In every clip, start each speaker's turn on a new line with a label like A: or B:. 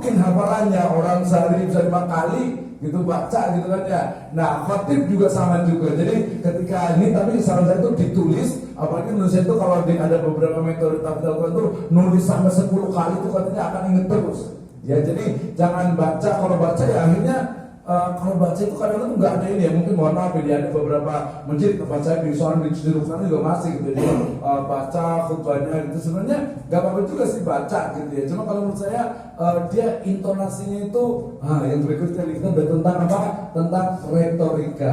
A: semakin hafalannya. Orang sehari bisa 5 kali gitu baca gitu kan ya. Nah khotib juga sama juga. Jadi ketika ini, tapi saran saya itu ditulis. Apalagi nulisnya itu kalau ada beberapa metode tafsir Al-Quran itu nulis sampai 10 kali itu katanya akan inget terus. Ya jadi jangan baca, kalau baca ya akhirnya kalau baca itu kadang-kadang nggak ada ini ya, mungkin mohon maaf ya, ada beberapa masjid tempat saya di sana di sana juga masih gitu, jadi baca khutbahnya itu sebenarnya nggak apa-apa juga sih baca gitu ya, cuma kalau menurut saya dia intonasinya itu yang berikutnya kita tentang apa, tentang retorika.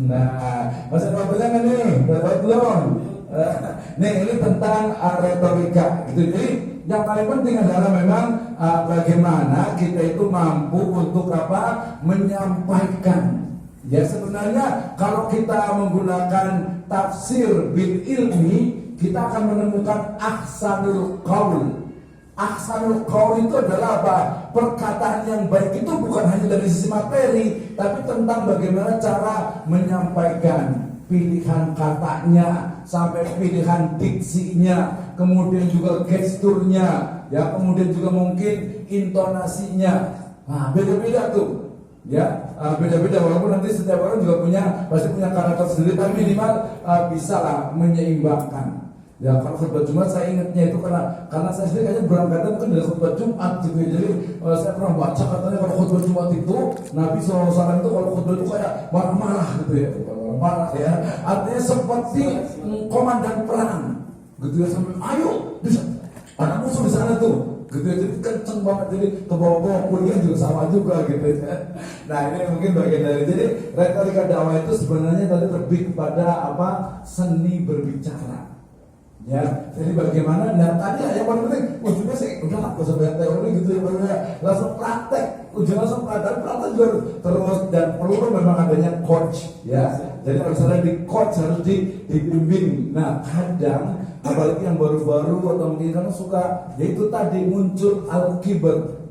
A: Nah masih ada waktunya kan nih, belum? Nih ini tentang retorika gitu. Jadi yang paling penting adalah memang bagaimana kita itu mampu untuk apa, menyampaikan. Ya sebenarnya kalau kita menggunakan tafsir bil ilmi, kita akan menemukan ahsanul qaul. Ahsanul qaul itu adalah apa? Perkataan yang baik itu bukan hanya dari sisi materi, tapi tentang bagaimana cara menyampaikan, pilihan katanya, sampai pilihan diksinya, kemudian juga gesturnya, ya, kemudian juga mungkin intonasinya. Nah, beda-beda tuh, ya, beda-beda. Walaupun nanti setiap orang juga pasti punya karakter sendiri, tapi minimal bisa lah menyeimbangkan. Ya kalau khutbah Jumat saya ingatnya itu karena saya sendiri kayaknya berangkatnya mungkin dari khutbah Jumat gitu ya. Jadi saya pernah baca katanya kalau khutbah Jumat itu Nabi SAW itu kalau khutbah itu kayak marah-marah gitu ya, marah ya. Artinya seperti komandan perang gitu ya, sampai ayo bisa ada musuh di sana tuh gitu ya, jadi kenceng banget, jadi ke bawah-bawah kuliah juga sama juga gitu ya. Nah ini mungkin bagian dari, jadi retorika dakwah itu sebenarnya tadi lebih kepada apa, seni berbicara. Ya, jadi bagaimana? Nah tadi yang paling penting ujungnya sih udah nggak usah banyak teori gitu ya, langsung praktek, ujungnya langsung praktek juga terus, dan perlu memang adanya coach ya. Jadi harus ada di coach, harus dibimbing. Nah kadang apalagi yang baru-baru atau mungkin karena suka, yaitu tadi muncul al-kibar.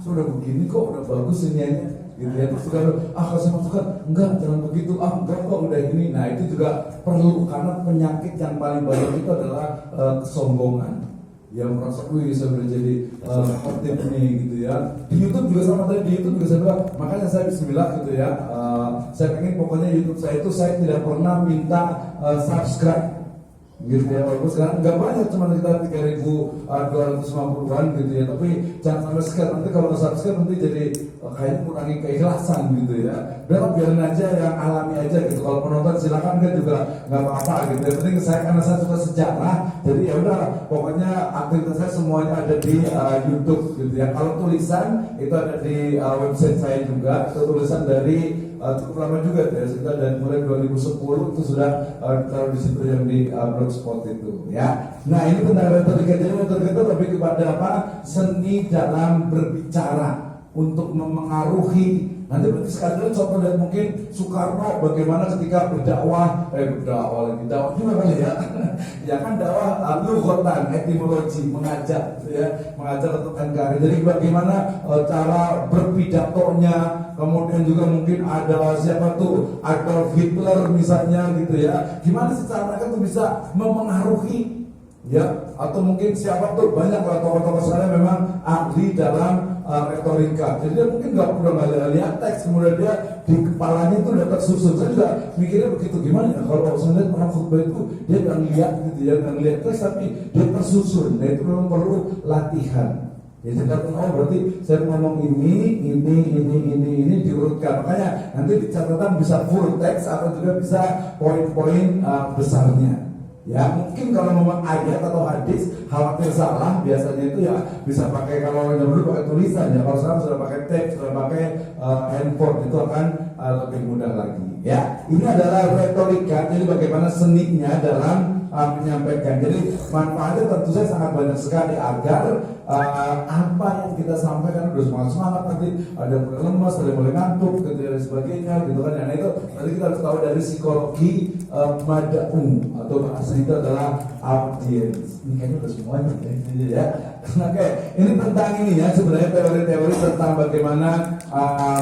A: Sudah begini kok, udah bagus iniannya. Gitu ya, terus juga kasih masukan, enggak jangan begitu, enggak kok udah ini. Nah itu juga perlu, karena penyakit yang paling banyak itu adalah kesombongan. Yang merasa, saya udah jadi khotib nih gitu ya. Di YouTube juga sama, tadi di YouTube juga saya bilang, makanya saya bismillah gitu ya. Saya pengen pokoknya YouTube saya itu saya tidak pernah minta subscribe gitu ya, walaupun sekarang nggak banyak, cuma kita 3.250-an gitu ya, tapi jangan sampai sekian, nanti kalau subscribe nanti jadi kayaknya kurangi keikhlasan gitu ya. Biarin aja yang alami aja gitu, kalau penonton silakan kan juga nggak apa-apa gitu. Yang penting saya, karena saya suka sejarah, jadi ya udah pokoknya aktivitas saya semuanya ada di YouTube gitu ya. Kalau tulisan itu ada di website saya juga, itu tulisan dari cukup lama juga ya, sekitar dari mulai 2010 itu sudah taruh di situ yang di blogspot itu ya. Nah ini tentang retorika, jadi retorika itu lebih kepada apa, seni dalam berbicara untuk memengaruhi. Nanti berarti sekali contoh dari mungkin Soekarno bagaimana ketika berdakwah lagi, dakwah juga kali ya. Ya kan dakwah lughatan, etimologi, mengajar gitu ya, mengajar untuk NKRI. Jadi bagaimana cara berpidatonya, kemudian juga mungkin ada siapa tuh, Adolf Hitler misalnya gitu ya. Gimana sih cara mereka tuh bisa memengaruhi ya, atau mungkin siapa tuh, banyak lah tokoh-tokoh saya memang ahli dalam retorika. Jadi dia mungkin nggak lihat teks, kemudian dia di kepalanya itu udah tersusun. Saya juga mikirnya begitu, gimana ya kalau saya lihat orang khutbah itu dia nggak lihat gitu ya, nggak lihat teks tapi dia tersusun. Nah itu memang perlu latihan. Ya saya katakan, berarti saya ngomong ini diurutkan. Makanya nanti di catatan bisa full teks atau juga bisa poin-poin besarnya. Ya mungkin kalau memang ayat atau hadis khawatir salah, biasanya itu ya bisa pakai, kalau orang dulu pakai tulisan ya, kalau sekarang sudah pakai teks, sudah pakai handphone, itu akan lebih mudah lagi ya. Ini adalah retorika, jadi bagaimana seninya dalam menyampaikan. Jadi manfaatnya tentu saja sangat banyak sekali, agar apa yang kita sampaikan udah semangat nanti ada yang mulai lemas, ada yang mulai ngantuk gitu dan sebagainya gitu kan. Nah itu nanti kita harus tahu dari psikologi mad'u, atau bahasa itu adalah audience. Ini kayaknya udah semuanya ya. Oke, ini tentang ini ya, sebenarnya teori-teori tentang bagaimana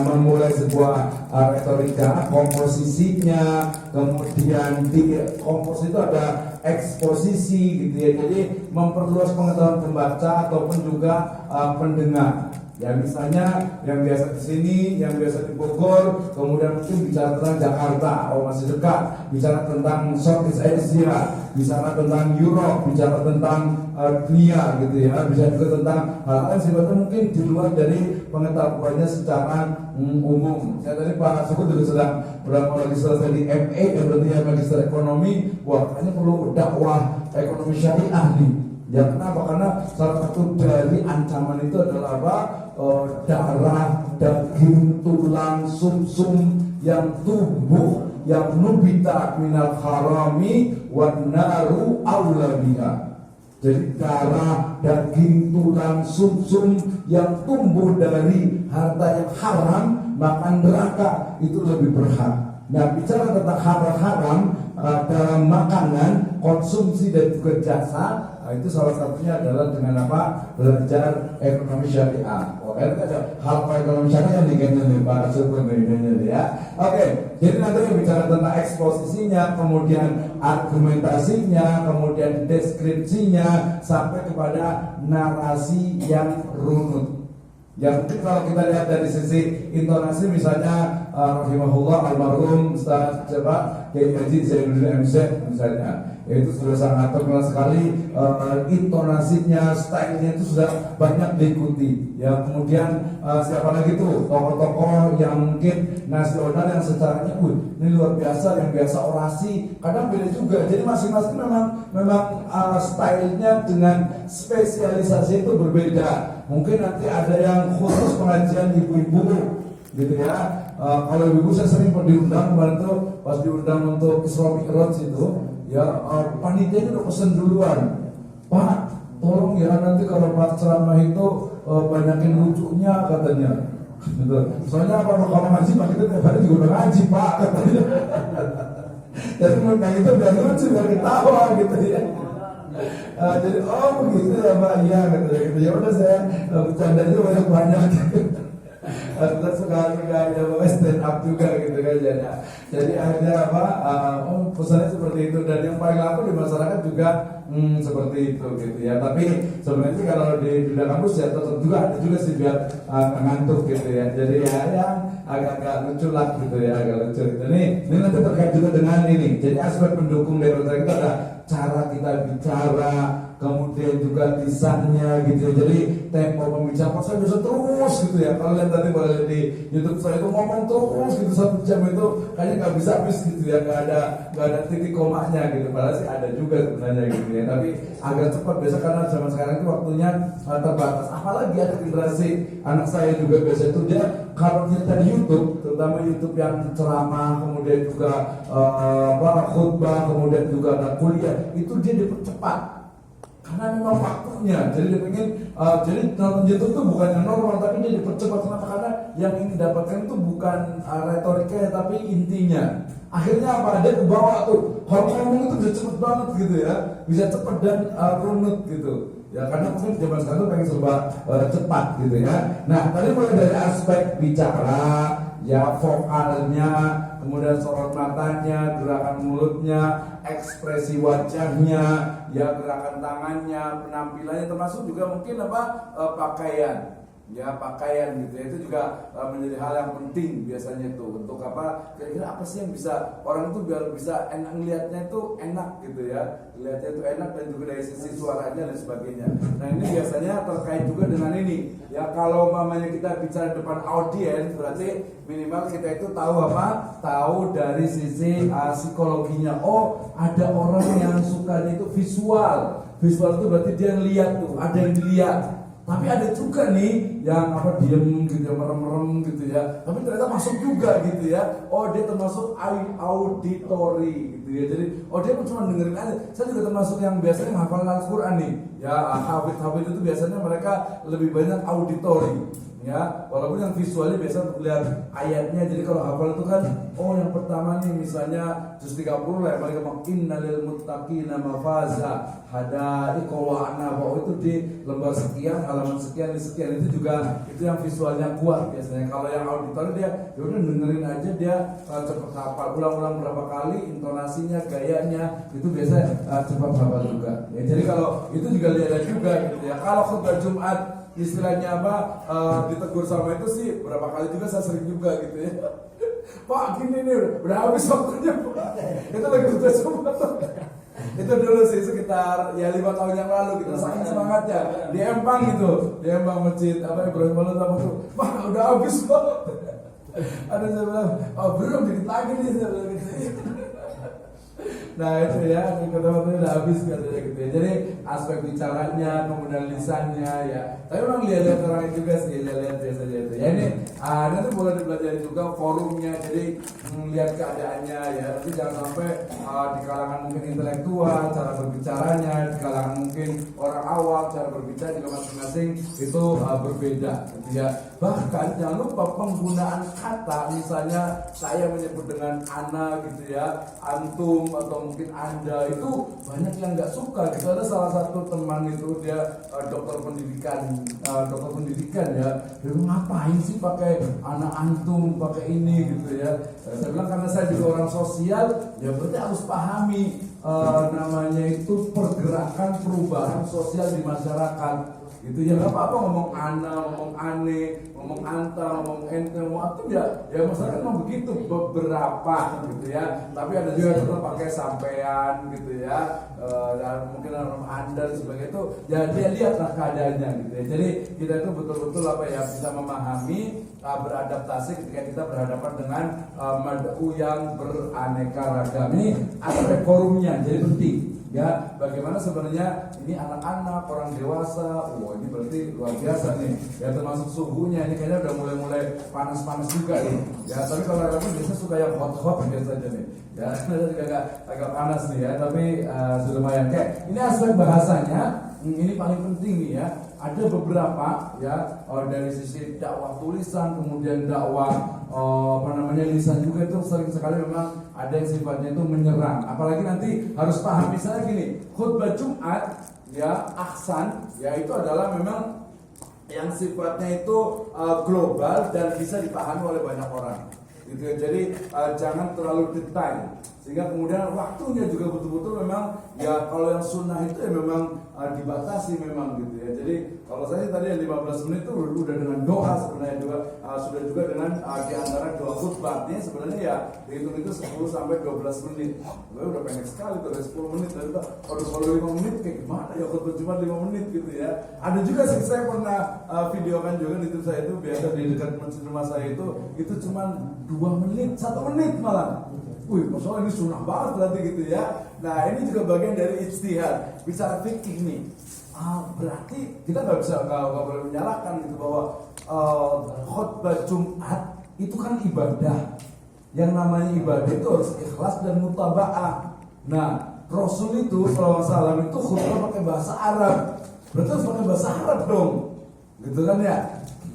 A: memulai sebuah retorika, komposisinya, kemudian di komposisi itu ada eksposisi gitu ya. Jadi memperluas pengetahuan pembaca ataupun juga pendengar. Ya misalnya yang biasa di sini, yang biasa di Bogor, kemudian mungkin bicara tentang Jakarta, oh masih dekat, bicara tentang Southeast Asia, bicara tentang Europe, bicara tentang dunia gitu ya, bisa juga tentang hal-hal yang sifatnya mungkin di luar dari pengetahuannya secara umum. Saya tadi Pak Suku juga sedang berapa lagi selesai di MA, berarti ya Magister Ekonomi, wah kayaknya perlu dakwah ekonomi syariah nih. Ya kenapa? Karena salah satu dari ancaman itu adalah apa? Darah, daging, tulang, sumsum yang tumbuh, yang nubita minal harami wan naru aula biha. Jadi darah, daging, tulang, sumsum yang tumbuh dari harta yang haram, maka neraka itu lebih berhak. Nah, bicara tentang haram dalam makanan, konsumsi dan juga jasa, itu salah satunya adalah dengan apa? Belajar ekonomi syariah. Oke, ada hal ekonomi syariah yang dikenal Pak Suku ya. Oke, jadi nanti bicara tentang eksposisinya, kemudian argumentasinya, kemudian deskripsinya, sampai kepada narasi yang runut. Ya mungkin kalau kita lihat dari sisi intonasi misalnya rahimahullah almarhum Ustaz Kiai Haji Zainuddin MC misalnya, itu sudah sangat terkenal sekali, intonasinya, stylenya itu sudah banyak diikuti. Ya kemudian siapa lagi tuh tokoh-tokoh yang mungkin nasional yang secaranya, ini luar biasa, yang biasa orasi, kadang beda juga. Jadi masing-masing memang stylenya dengan spesialisasi itu berbeda. Mungkin nanti ada yang khusus pengajian ibu-ibu gitu ya. Kalau ibu saya sering diundang kemarin tuh pas diundang untuk Isra Mi'raj itu ya, panitia itu udah pesen duluan, Pak tolong ya nanti kalau Pak ceramah itu banyakin lucunya katanya gitu. Soalnya kalau ngaji Pak kita tiap hari juga udah ngaji Pak katanya. Jadi menurut itu biar lucu, biar ketawa gitu ya. Jadi begitu ya Pak, iya gitu ya udah saya bercanda itu banyak gitu. Kita suka ya stand up juga gitu kan ya. Jadi akhirnya apa? Pesannya seperti itu, dan yang paling laku di masyarakat juga seperti itu gitu ya. Tapi sebenarnya kalau di dunia kampus ya tetap juga ada juga sih biar ngantuk gitu ya. Jadi ya agak-agak lucu lah gitu ya, agak lucu. Ini nanti terkait juga dengan ini. Jadi aspek pendukung dari kita ada cara kita bicara, kemudian juga lisannya gitu ya. Jadi tempo pembicaraan saya bisa terus gitu ya. Kalau lihat tadi boleh di YouTube saya itu ngomong terus gitu 1 jam itu kayaknya nggak bisa habis gitu ya, nggak ada titik komanya gitu. Padahal sih ada juga sebenarnya gitu ya. Tapi agak cepat biasa karena zaman sekarang itu waktunya terbatas. Apalagi ada generasi anak saya juga biasa itu dia kalau nyetel YouTube, terutama YouTube yang ceramah, kemudian juga khutbah, kemudian juga ada kuliah, itu dia dipercepat karena memang waktunya. Jadi dia pengen jadi nonton YouTube itu bukan yang normal, tapi dia dipercepat. Kenapa? Karena yang ingin didapatkan itu bukan retorikanya, tapi intinya. Akhirnya apa? Dia kebawa tuh, kalau ngomong itu udah cepet banget gitu ya, bisa cepet dan runut gitu. Ya karena mungkin zaman sekarang tuh pengen serba cepat gitu ya. Nah tadi mulai dari aspek bicara, ya vokalnya, kemudian sorot matanya, gerakan mulutnya, ekspresi wajahnya, ya gerakan tangannya, penampilannya, termasuk juga mungkin pakaian. Ya pakaian gitu ya, itu juga menjadi hal yang penting biasanya itu untuk apa, kira-kira apa sih yang bisa orang itu biar bisa enak ngelihatnya itu enak gitu ya, lihatnya itu enak, dan juga dari sisi suaranya dan sebagainya. Nah ini biasanya terkait juga dengan ini ya, kalau mamanya kita bicara depan audiens berarti minimal kita itu tahu apa, tahu dari sisi psikologinya. Oh ada orang yang sukanya itu visual itu berarti dia lihat tuh, ada yang dilihat. Tapi ada juga nih yang diem gitu ya, merem-merem gitu ya, tapi ternyata masuk juga gitu ya. Oh dia termasuk auditory gitu ya. Jadi dia cuma dengerin aja. Saya juga termasuk yang biasanya menghafal Al-Quran nih. Ya, hafid itu biasanya mereka lebih banyak auditori. Ya, walaupun yang visualnya biasa untuk lihat ayatnya. Jadi kalau hafal itu kan, oh yang pertama nih misalnya juz 30 lah, mereka bilang innalil muttaqina mafaza hadaiqa wa anaba. Itu di lembar sekian, halaman sekian, di sekian, itu juga itu yang visualnya kuat biasanya. Kalau yang auditor dia ya udah dengerin aja, dia cepat hafal, ulang-ulang berapa kali, intonasinya, gayanya itu biasa cepat hafal juga. Ya, jadi kalau itu juga lihat juga gitu ya. Kalau khutbah Jumat istilahnya apa, ditegur sama itu sih berapa kali juga, saya sering juga gitu ya. Pak gini nih udah habis waktunya Pak. Itu lagi khutbah Jumat. Itu dulu sih sekitar ya 5 tahun yang lalu kita saking semangatnya di Empang gitu, di Empang masjid apa Ibrahim Malut apa tuh, Pak udah habis Pak. Ada saya bilang, oh belum dikit lagi nih saya bilang gitu. Nah itu ya, kata-kata udah habis katanya gitu ya. Jadi aspek bicaranya, kemudian lisannya ya. Tapi memang lihat orang itu juga sih, lihat biasa itu. Ya ini, nanti boleh dipelajari juga forumnya. Jadi melihat keadaannya ya. Nanti jangan sampai di kalangan mungkin intelektual cara berbicaranya, di kalangan mungkin orang awam cara berbicara juga masing-masing itu berbeda. Gitu ya. Bahkan jangan lupa penggunaan kata, misalnya saya menyebut dengan ana gitu ya, antum atau mungkin anda, itu banyak yang nggak suka gitu. Ada salah satu teman itu dia dokter pendidikan ya, dia ngapain sih pakai anak antum, pakai ini gitu ya. Saya bilang karena saya juga orang sosial ya, berarti harus pahami namanya itu pergerakan perubahan sosial di masyarakat gitu ya. Nggak apa-apa ngomong ana, ngomong ane, ngomong anta, ngomong ente, ngomong atum ya masyarakat memang begitu beberapa gitu ya. Tapi ada juga yang pakai sampean gitu ya, dan mungkin orang anda dan sebagainya itu ya dia lihatlah keadaannya gitu ya. Jadi kita itu betul-betul apa ya, bisa memahami, beradaptasi ketika kita berhadapan dengan mad'u yang beraneka ragam. Ini aspek forumnya jadi penting. Ya, bagaimana sebenarnya ini anak-anak, orang dewasa, wah ini berarti luar biasa nih. Ya termasuk suhunya ini kayaknya udah mulai panas-panas juga nih. Ya, tapi kalau orang biasa suka yang hot-hot biasa aja nih. Ya, juga agak panas nih ya, tapi sudah lumayan. Kayak ini aspek bahasanya, ini paling penting nih ya. Ada beberapa ya dari sisi dakwah tulisan, kemudian dakwah lisan juga itu sering sekali memang ada yang sifatnya itu menyerang. Apalagi nanti harus paham misalnya gini, khutbah Jumat ya, aksan ya, itu adalah memang yang sifatnya itu global dan bisa dipahami oleh banyak orang. Gitu ya. Jadi jangan terlalu detail sehingga kemudian waktunya juga betul-betul memang ya, kalau yang sunnah itu ya memang dibatasi memang gitu ya. Jadi kalau saya tadi yang 15 menit itu udah dengan doa sebenarnya juga, sudah juga dengan di antara dua khutbah. Artinya sebenarnya ya dihitung itu 10 sampai 12 menit. Udah pendek sekali tuh, 10 menit. Tadi kalau 5 menit kayak gimana ya khutbah cuma 5 menit gitu ya. Ada juga sih, saya pernah videokan juga di YouTube saya itu, biasa di dekat masjid rumah saya itu cuma 2 menit, 1 menit malah. Wih, masalah ini sunnah banget berarti gitu ya. Nah ini juga bagian dari ijtihad. Bicara fikih nih, berarti kita nggak boleh menyalahkan gitu bahwa khutbah Jumat itu kan ibadah. Yang namanya ibadah itu harus ikhlas dan mutaba'ah. Nah Rasul itu SAW itu khutbah pakai bahasa Arab, berarti harus pakai bahasa Arab dong, gitu kan ya.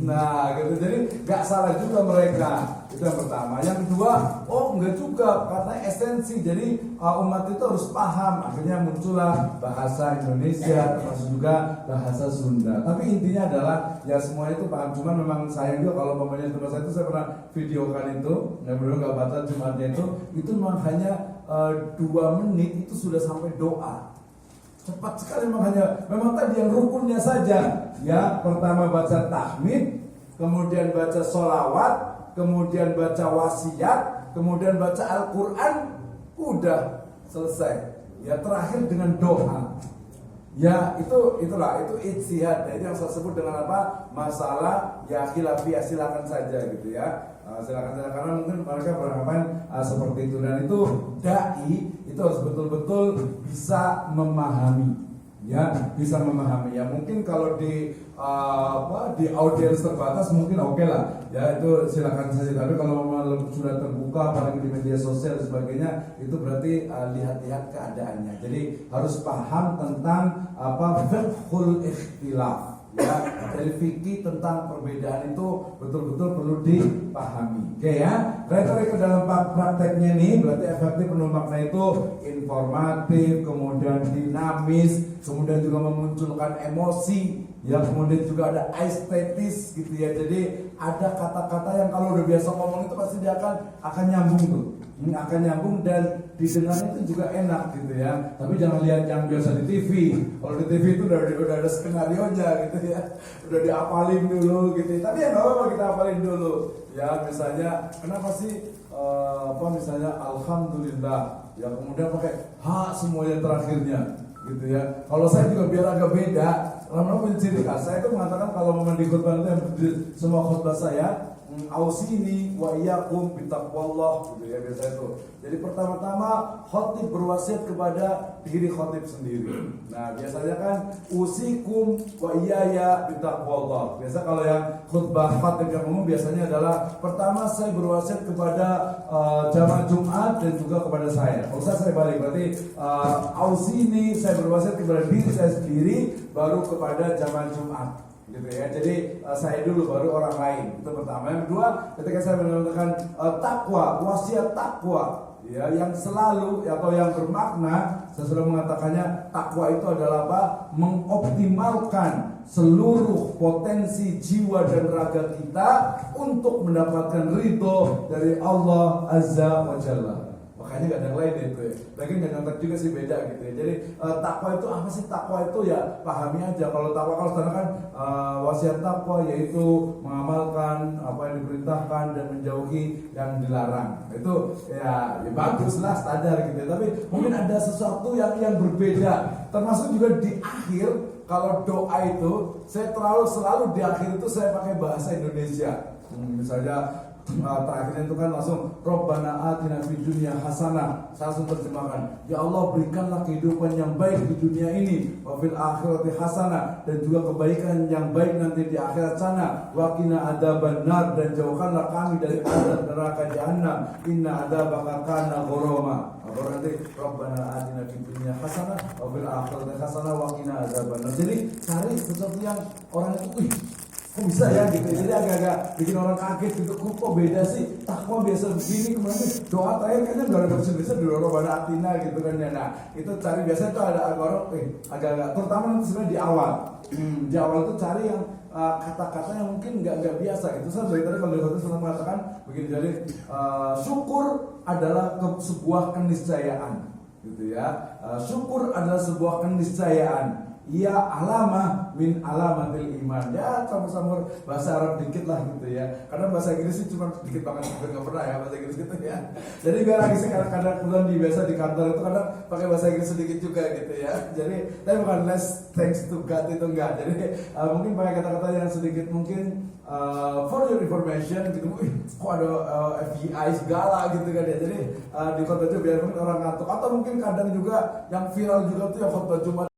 A: Nah gitu, jadi nggak salah juga mereka. Itu yang pertama. Yang kedua, enggak juga, karena esensi. Jadi umat itu harus paham. Akhirnya muncullah bahasa Indonesia, termasuk juga bahasa Sunda. Tapi intinya adalah ya semua itu paham. Cuman memang sayang juga kalau pemainnya Sunda saya itu, saya pernah videokan itu, yang belum nggak batal Jumatnya itu memang hanya 2 menit itu sudah sampai doa. Cepat sekali memang tadi yang rukunnya saja. Ya, pertama baca tahmid, kemudian baca sholawat, kemudian baca wasiat, kemudian baca Al-Quran, udah selesai. Ya terakhir dengan doa. Ya itulah ijtihad. Itu yang saya sebut dengan apa? Masalah ya khilafiyah, silakan saja gitu ya. Silakan karena mungkin mereka beranggapan seperti itu, dan itu dai itu harus betul-betul bisa memahami ya bisa memahami. Ya mungkin kalau di di audiens terbatas mungkin oke lah ya, itu silakan saja. Tapi kalau memang sudah terbuka apalagi di media sosial dan sebagainya, itu berarti lihat-lihat keadaannya. Jadi harus paham tentang fiqhul ikhtilaf ya. Dari fikih tentang perbedaan itu betul-betul perlu dipahami. Oke ya. Retorika dalam prakteknya nih berarti efektif penuh makna itu informatif, kemudian dinamis, kemudian juga memunculkan emosi, ya kemudian juga ada estetis gitu ya. Jadi ada kata-kata yang kalau udah biasa ngomong itu pasti dia akan nyambung tuh. Akan nyambung dan didengarnya itu juga enak gitu ya. Tapi jangan lihat yang biasa di TV. Kalau di TV itu udah ada skenario nya gitu ya. Udah diapalin dulu gitu. Tapi ya nggak apa-apa kita apalin dulu. Ya misalnya kenapa sih misalnya alhamdulillah ya kemudian pakai semuanya terakhirnya gitu ya. Kalau saya juga biar agak beda, lama-lama punya ciri khas. Saya itu mengatakan kalau mau di khutbah itu yang di semua khutbah saya ausini wa iyyakum bittaqwallah gitu ya biasa itu. Jadi pertama-tama khotib berwasiat kepada diri khotib sendiri. Nah, biasanya kan usikum wa iyaya bittaqwallah. Biasa kalau yang khutbah khotib yang umum biasanya adalah pertama saya berwasiat kepada jamaah Jumat dan juga kepada saya. Kalau saya balik berarti ausini saya berwasiat kepada diri saya sendiri baru kepada jamaah Jumat. Gitu ya. Jadi saya dulu baru orang lain. Itu pertama. Yang kedua, ketika saya mengatakan takwa, wasiat takwa, ya yang selalu atau yang bermakna, saya sudah mengatakannya, takwa itu adalah apa? Mengoptimalkan seluruh potensi jiwa dan raga kita untuk mendapatkan ridho dari Allah Azza wa Jalla. Makanya gak ada yang lain itu ya. Lagi gak nyantak juga sih beda gitu ya. Jadi takwa itu apa sih? Takwa itu ya pahami aja. Kalau takwa kalau sekarang kan wasiat takwa yaitu mengamalkan apa yang diperintahkan dan menjauhi yang dilarang. Itu ya bagus lah standar gitu ya. Tapi mungkin ada sesuatu yang berbeda. Termasuk juga di akhir kalau doa itu saya selalu di akhir itu saya pakai bahasa Indonesia. Misalnya terakhirnya itu kan langsung Rabbana atina fid dunya hasanah. Saya langsung terjemahkan, ya Allah berikanlah kehidupan yang baik di dunia ini, wa fil akhirati hasanah, dan juga kebaikan yang baik nanti di akhirat sana, wa qina adzabannar, dan jauhkanlah kami dari azab neraka jahanam, inna adzabaka kana gharama. Berarti Rabbana atina fid dunya hasanah wa fil akhirati hasanah wa qina adzabannar. Jadi cari sesuatu yang orang itu kok bisa ya gitu, jadi agak-agak bikin orang kaget gitu, kok beda sih, takwa biasa begini, kemarin doa terakhir kayaknya gak ada bahasa di Rabbana atina gitu kan ya. Nah itu cari biasanya itu ada orang agak-agak, terutama nanti sebenarnya di awal itu cari yang kata-kata yang mungkin nggak biasa gitu. Saya dari tadi kalau di hotel selalu mengatakan begini, jadi syukur adalah sebuah keniscayaan gitu ya. Syukur adalah sebuah keniscayaan. Ya alamah min alamatil iman. Ya campur-campur bahasa Arab dikit lah gitu ya. Karena bahasa Inggris sih cuma dikit banget, nggak pernah ya bahasa Inggris gitu ya. Jadi biar lagi sih kadang-kadang biasa di kantor itu kadang pakai bahasa Inggris sedikit juga gitu ya. Jadi tapi bukan less thanks to God itu enggak. Jadi mungkin pakai kata-kata yang sedikit mungkin for your information gitu. Kok ada FBI segala gitu kan ya. Jadi di kota itu biar mungkin orang ngantuk, atau mungkin kadang juga yang viral juga tuh yang khotbah Jumat